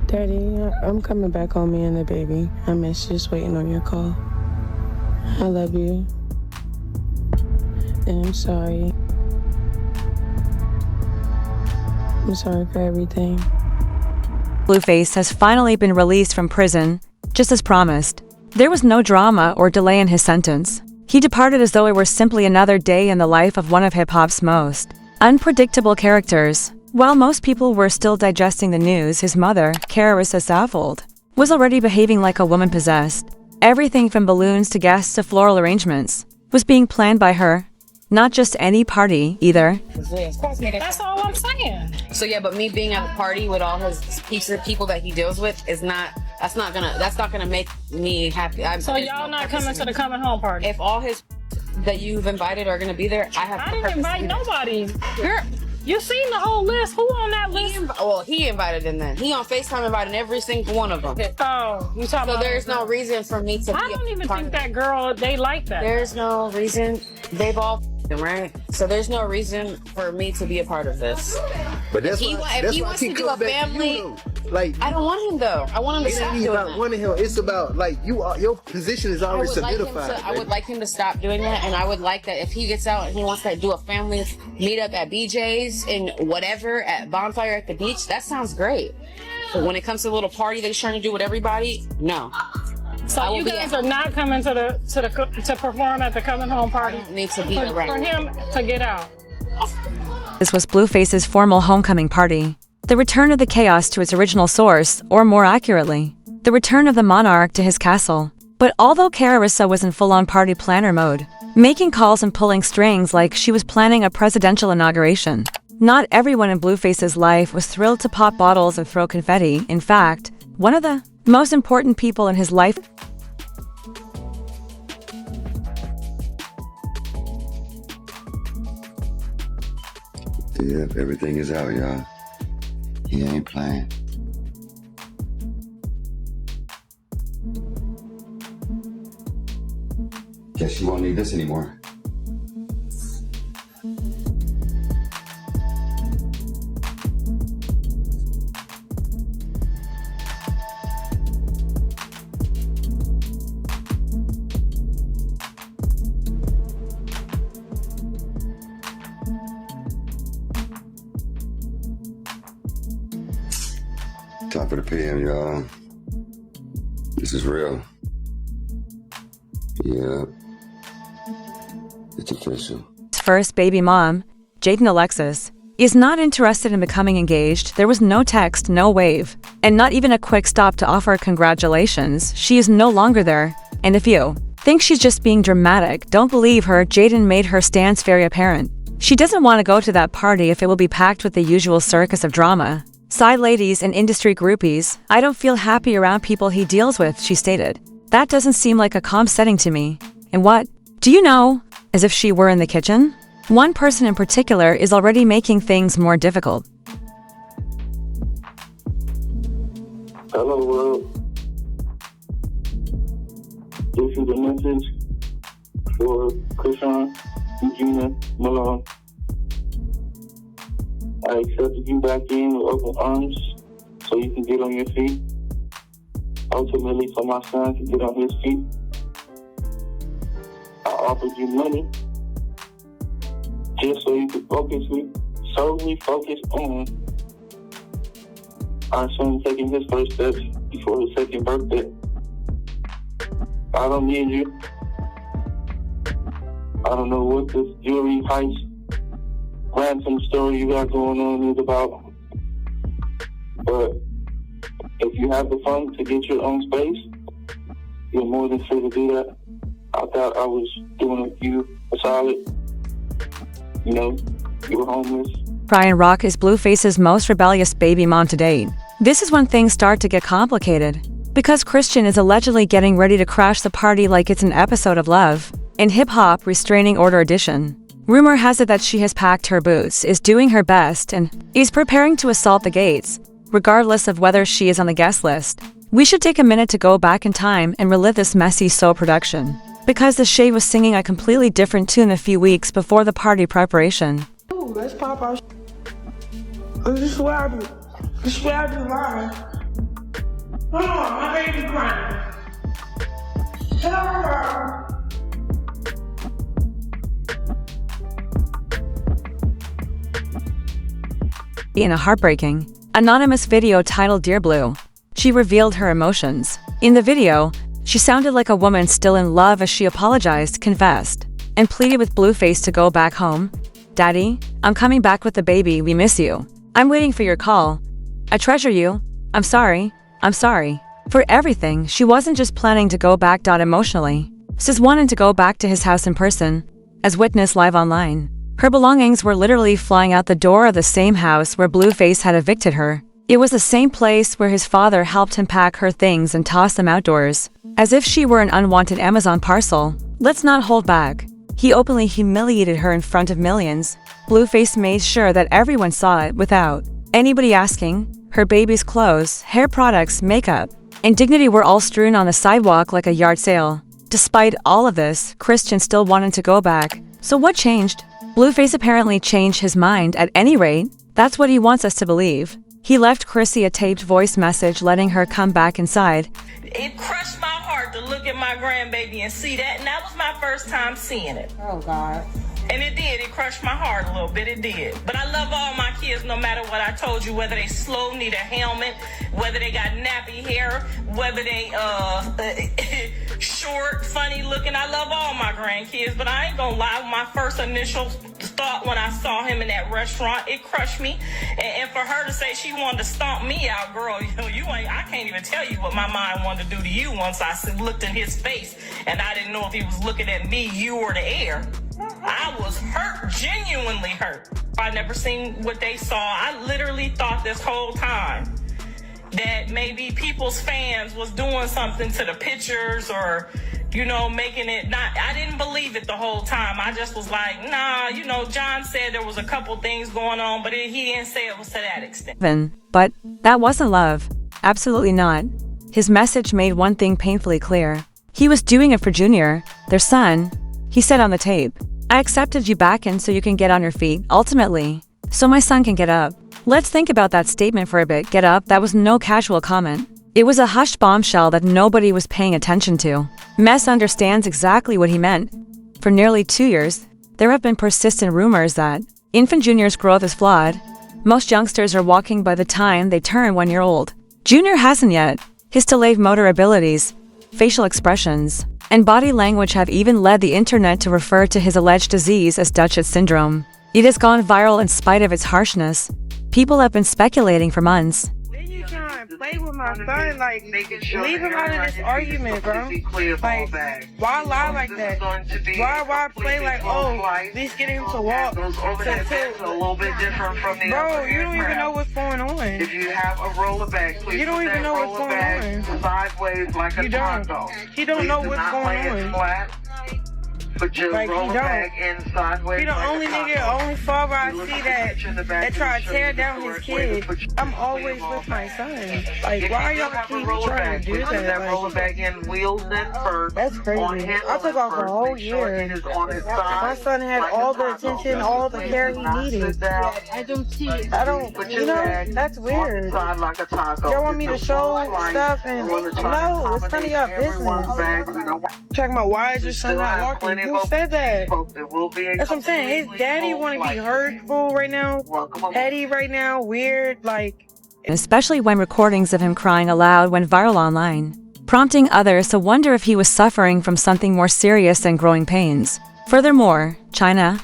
Daddy, I'm coming back on me and the baby. I miss just waiting on your call. I love you. And I'm sorry. I'm sorry for everything. Blueface has finally been released from prison, just as promised. There was no drama or delay in his sentence. He departed as though it were simply another day in the life of one of hip-hop's most unpredictable characters. While most people were still digesting the news, his mother, Chrisean Rock, was already behaving like a woman possessed. Everything from balloons to guests to floral arrangements was being planned by her. Not just any party, either. That's all I'm saying. So yeah, but me being at the party with all his people that he deals with is not. That's not gonna make me happy. So y'all not coming to the coming home party? If all his that you've invited are gonna be there, I didn't invite nobody. Girl, you seen the whole list? Who on that list? He invited them then. He on FaceTime invited every single one of them. Oh, you talking so about? there's no reason for me to. I don't even think that girl. They like that. There's no reason. They've all right. So there's no reason for me to be a part of this. But that's if he wants to do a family. Like, I don't want him though. I want him to stop doing that. Wanting him, it's about like your position is already solidified. I would like him to stop doing that, and I would like that if he gets out and he wants to do a family meetup at BJ's and whatever at bonfire at the beach. That sounds great. But when it comes to a little party that he's trying to do with everybody, no. So you guys are not coming to perform at the coming home party? I don't need to be around. For him to get out. This was Blueface's formal homecoming party. The return of the chaos to its original source, or more accurately, the return of the monarch to his castle. But although Chrisean was in full-on party planner mode, making calls and pulling strings like she was planning a presidential inauguration, not everyone in Blueface's life was thrilled to pop bottles and throw confetti. In fact, one of the most important people in his life. Yep, everything is out, y'all. He ain't playing. Guess you won't need this anymore. Top of the PM, y'all. This is real. Yeah. It's official. His first baby mom, Jaden Alexis, is not interested in becoming engaged. There was no text, no wave, and not even a quick stop to offer congratulations. She is no longer there. And if you think she's just being dramatic, don't believe her. Jaidyn made her stance very apparent. She doesn't want to go to that party if it will be packed with the usual circus of drama. Side ladies and industry groupies. I don't feel happy around people he deals with, she stated. That doesn't seem like a calm setting to me. And what? Do you know? As if she were in the kitchen? One person in particular is already making things more difficult. Hello, world. This is a message for Chrisean, Regina, Malone. I accepted you back in with open arms so you can get on your feet. Ultimately, for my son to get on his feet. I offered you money just so you could solely focus on our son taking his first steps before his second birthday. I don't need you. I don't know what this jewelry heist ransom story you got going on is about. But if you have the funds to get your own space, you're more than free to do that. I thought I was doing you a solid. You know, you were homeless. Chrisean Rock is Blueface's most rebellious baby mom to date. This is when things start to get complicated, because Chrisean is allegedly getting ready to crash the party like it's an episode of Love in Hip Hop Restraining Order Edition. Rumor has it that she has packed her boots, is doing her best, and is preparing to assault the gates, regardless of whether she is on the guest list. We should take a minute to go back in time and relive this messy soul production, because the Shade was singing a completely different tune a few weeks before the party preparation. Ooh, let's pop our. This is where I be lying. Hold on, my baby crying. Tell her. In a heartbreaking, anonymous video titled Dear Blue, she revealed her emotions. In the video, she sounded like a woman still in love as she apologized, confessed, and pleaded with Blueface to go back home. "Daddy, I'm coming back with the baby, we miss you. I'm waiting for your call. I treasure you. I'm sorry. For everything, she wasn't just planning to go back. Emotionally, Sis wanted to go back to his house in person, as witnessed live online. Her belongings were literally flying out the door of the same house where Blueface had evicted her. It was the same place where his father helped him pack her things and toss them outdoors, as if she were an unwanted Amazon parcel. Let's not hold back. He openly humiliated her in front of millions. Blueface made sure that everyone saw it without anybody asking. Her baby's clothes, hair products, makeup, and dignity were all strewn on the sidewalk like a yard sale. Despite all of this, Chrisean still wanted to go back. So what changed? Blueface apparently changed his mind. At any rate, that's what he wants us to believe. He left Chrissy a taped voice message letting her come back inside. It crushed my heart to look at my grandbaby and see that, and that was my first time seeing it. Oh, God. And it did. It crushed my heart a little bit. It did. But I love all my kids no matter what I told you, whether they slow, need a helmet, whether they got nappy hair, whether they short, funny looking. I love all my grandkids, but I ain't gonna lie. My first initial thought when I saw him in that restaurant, it crushed me. And for her to say she wanted to stomp me out, girl, I can't even tell you what my mind wanted to do to you once I looked in his face and I didn't know if he was looking at me, you, or the air. I was hurt, genuinely hurt. I never seen what they saw. I literally thought this whole time that maybe people's fans was doing something to the pictures or, making it not. I didn't believe it the whole time. I just was like, nah, John said there was a couple things going on, but he didn't say it was to that extent. But that wasn't love. Absolutely not. His message made one thing painfully clear. He was doing it for Junior, their son. He said on the tape, "I accepted you back in so you can get on your feet, ultimately, so my son can get up." Let's think about that statement for a bit. Get up, that was no casual comment. It was a hushed bombshell that nobody was paying attention to. Mess understands exactly what he meant. For nearly 2 years, there have been persistent rumors that infant Junior's growth is flawed. Most youngsters are walking by the time they turn 1 year old. Junior hasn't yet. His delayed motor abilities, facial expressions, and body language have even led the internet to refer to his alleged disease as Duchess syndrome. It has gone viral in spite of its harshness. People have been speculating for months. Then you trying to play with my son, leave him out of this argument, bro. Why lie like that? Why play like, at least get him to walk? A little bit different from the bro, you don't even know what's going on. If you have a roller bag, please you don't even know what's going on. Sideways like a taco. He don't know what's going on. Put your roller bag in sideways. He the only only father I see that try to tear down his kid. I'm always with my son. Why y'all keep trying to do that? That roller bag in wheels in first. That's crazy. I took off a whole year. My son had all the attention, all the care he needed. I don't, that's weird. Y'all want me to show stuff and no, it's none of y'all business. Talking about why is your son not walking? Who said that? That's what I'm saying. His daddy want to be hurtful right now, petty right now, weird, Especially when recordings of him crying aloud went viral online, prompting others to wonder if he was suffering from something more serious than growing pains. Furthermore, China,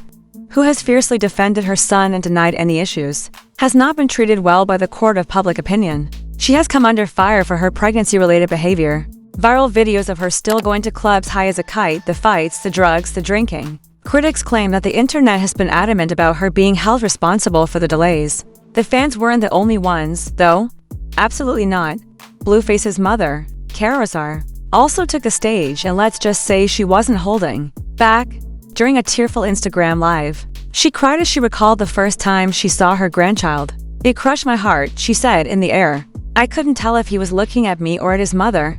who has fiercely defended her son and denied any issues, has not been treated well by the court of public opinion. She has come under fire for her pregnancy-related behavior. Viral videos of her still going to clubs high as a kite, the fights, the drugs, the drinking. Critics claim that the internet has been adamant about her being held responsible for the delays. The fans weren't the only ones, though. Absolutely not. Blueface's mother, Karazar, also took the stage, and let's just say she wasn't holding back. During a tearful Instagram live, she cried as she recalled the first time she saw her grandchild. "It crushed my heart," she said in the air. "I couldn't tell if he was looking at me or at his mother.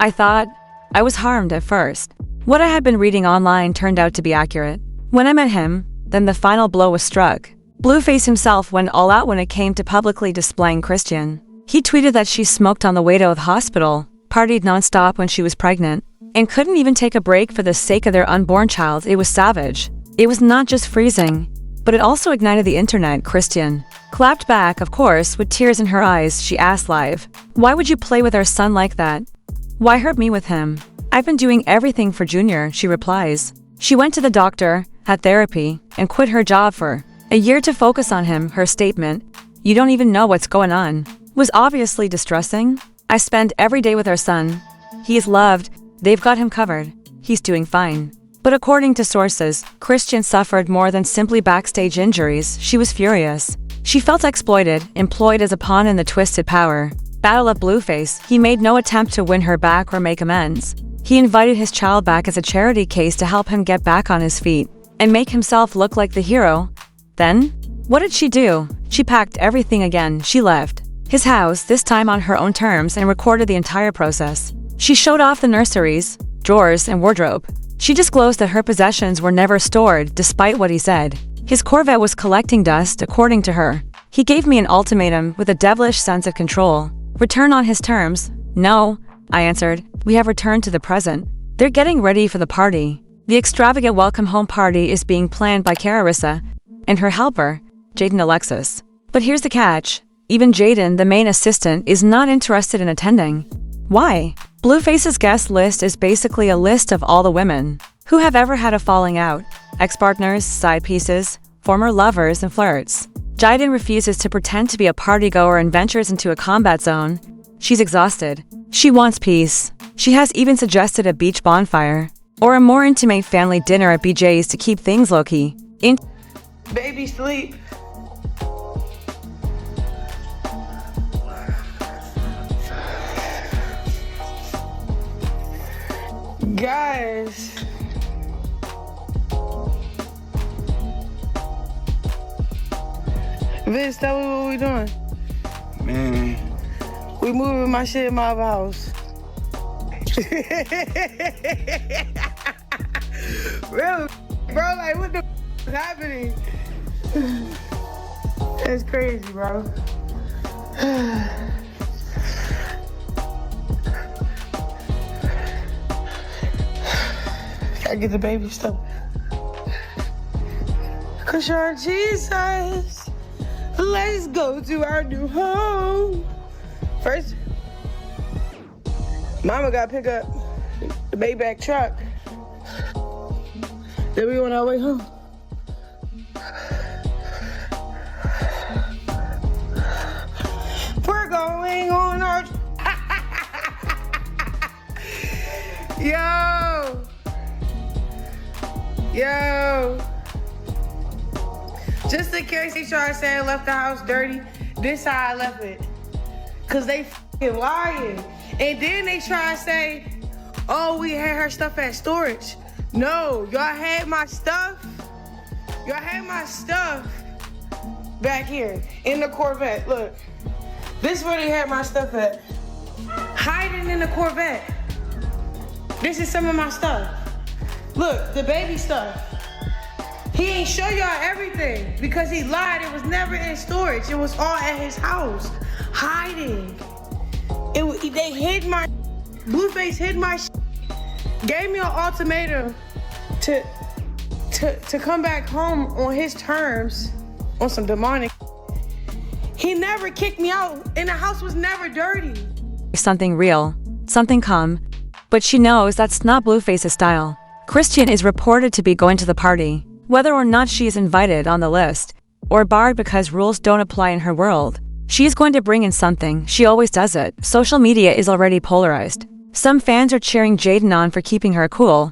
I thought I was harmed at first. What I had been reading online turned out to be accurate. When I met him, then the final blow was struck." Blueface himself went all out when it came to publicly displaying Chrisean. He tweeted that she smoked on the way to the hospital, partied nonstop when she was pregnant, and couldn't even take a break for the sake of their unborn child. It was savage. It was not just freezing, but it also ignited the internet. Chrisean clapped back, of course, with tears in her eyes. She asked live, "Why would you play with our son like that? Why hurt me with him? I've been doing everything for Junior," she replies. She went to the doctor, had therapy, and quit her job for a year to focus on him. Her statement, "You don't even know what's going on," was obviously distressing. "I spend every day with our son. He is loved. They've got him covered. He's doing fine." But according to sources, Chrisean suffered more than simply backstage injuries. She was furious. She felt exploited, employed as a pawn in the twisted power battle of Blueface. He made no attempt to win her back or make amends. He invited his child back as a charity case to help him get back on his feet and make himself look like the hero. Then, what did she do? She packed everything again. She left his house, this time on her own terms, and recorded the entire process. She showed off the nurseries, drawers, and wardrobe. She disclosed that her possessions were never stored, despite what he said. His Corvette was collecting dust, according to her. "He gave me an ultimatum with a devilish sense of control. Return on his terms." "No," I answered. "We have returned to the present." They're getting ready for the party. The extravagant welcome home party is being planned by Chrisean and her helper, Jaden Alexis. But here's the catch. Even Jaidyn, the main assistant, is not interested in attending. Why? Blueface's guest list is basically a list of all the women who have ever had a falling out, ex-partners, side pieces, former lovers, and flirts. Jaidyn refuses to pretend to be a partygoer and ventures into a combat zone. She's exhausted. She wants peace. She has even suggested a beach bonfire or a more intimate family dinner at BJ's to keep things low-key. Baby sleep. Guys. Vince, tell me what we doing. Man. We moving my shit in my other house. Real, bro, like what the is happening? That's crazy, bro. Gotta get the baby stuff. Chrisean, Jesus, let's go to our new home. First, Mama gotta pick up the Maybach truck. Then we on our way home. We're going on our Yo. Just in case they try to say I left the house dirty, this how I left it. Cause they f***ing lying. And then they try to say, oh, we had her stuff at storage. No, y'all had my stuff. Y'all had my stuff back here in the Corvette. Look, this is where they had my stuff at. Hiding in the Corvette. This is some of my stuff. Look, the baby stuff. He ain't show y'all everything because he lied. It was never in storage. It was all at his house, hiding. They hid my, Blueface hid my shit. Gave me an ultimatum to come back home on his terms, on some demonic. He never kicked me out, and the house was never dirty. Something real, something calm, but she knows that's not Blueface's style. Chrisean is reported to be going to the party, whether or not she is invited on the list, or barred because rules don't apply in her world. She is going to bring in something. She always does it. Social media is already polarized. Some fans are cheering Jaidyn on for keeping her cool,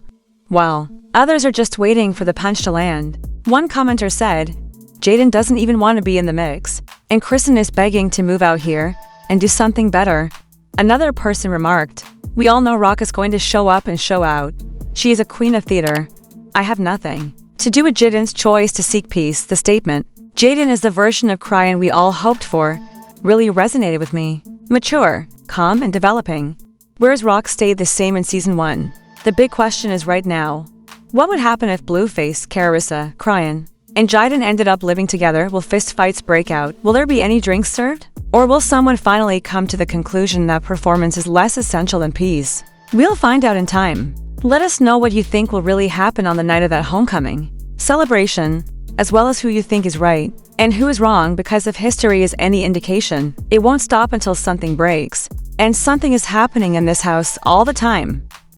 while others are just waiting for the punch to land. One commenter said, Jaidyn doesn't even want to be in the mix, and Chrisean is begging to move out here and do something better. Another person remarked, we all know Rock is going to show up and show out. She is a queen of theater. I have nothing to do with Jaidyn's choice to seek peace. The statement, Jaidyn is the version of Chrisean we all hoped for, really resonated with me. Mature, calm, and developing. Whereas Rock stayed the same in season 1. The big question is right now, what would happen if Blueface, Chrisean, and Jaidyn ended up living together, will fist fights break out? Will there be any drinks served? Or will someone finally come to the conclusion that performance is less essential than peace? We'll find out in time. Let us know what you think will really happen on the night of that homecoming celebration, as well as who you think is right and who is wrong, because if history is any indication, it won't stop until something breaks. And something is happening in this house all the time.